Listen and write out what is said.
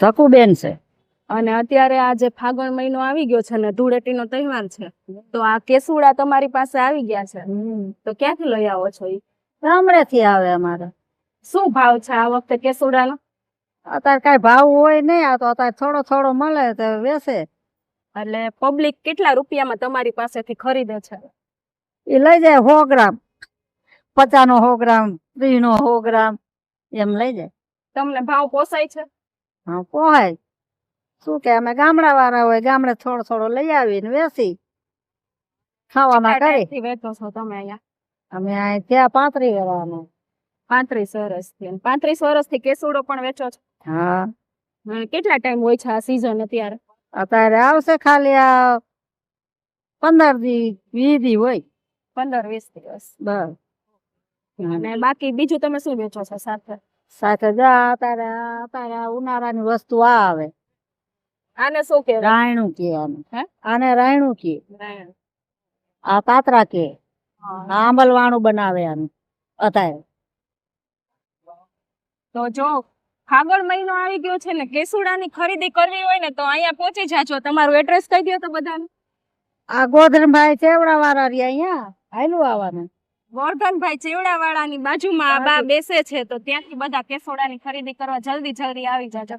ધકુબેન છે. અને અત્યારે આ જે ફાગણ મહિનો આવી ગયો છે ને ધૂળેટીનો તહેવાર છે, તો આ કેસુડા તમારી પાસે આવી ગયા છે, તો ક્યાંથી લઈ આવો છો? ઈ ગામડેથી આવે અમારે. શું ભાવ છે આ વખતે કેસુડાનો? અત્યારે કઈ ભાવ હોય નહીં, આ તો અત્યારે થોડો થોડો મળે તો વેચે. એટલે પબ્લિક કેટલા રૂપિયામાં તમારી પાસેથી ખરીદે છે? એ લઈ જાય 100 ગ્રામ, 50 નો 100 ગ્રામ, 30 નો 100 ગ્રામ એમ લઈ જાય. તમને ભાવ પોસાય છે? હા, પોહાય. શું કે અમે ગામડા વાળા હોય, ગામડે થોડો થોડો લઈ આવીને વેચી ખાવાના કરી. વેચો છો તમે અહીંયા? અમે અહીં ત્યાં 35 વર્ષનો. 35 વર્ષથી. 35 વર્ષથી કેસુડો પણ વેચો છો? હા. કેટલા ટાઈમ હોય છે આ સીઝન અત્યારે? અત્યારે આવશે ખાલી આ 15 દી 20 દી હોય. 15-20 દિવસ બસ. અને બાકી બીજું તમે શું વેચો છો સાથે? સાથે અત્યારે ઉનાળાની વસ્તુ આ આવે. આને શું કે? રાયણું કે આને. આને રાયણું કે. આ પાતરા કે. આંબલવાણું બનાવે આનું અત્યારે. તો જો ફાગણ મહિનો આવી ગયો છે ને, કેસુડાની ખરીદી કરવી હોય ને તો અહીંયા પહોંચી જાજો. તમારું એડ્રેસ કહી દો તો બધાને. આ ગોધનભાઈ ચેવડા વાળા રહ્યા અહીંયા હાલું આવવાનું. ગોરધનભાઈ ચેવડા વાળાની બાજુમાં આ બા બેસે છે, તો ત્યાંથી બધા કેસુડાની ખરીદી કરવા જલ્દી આવી જાજો.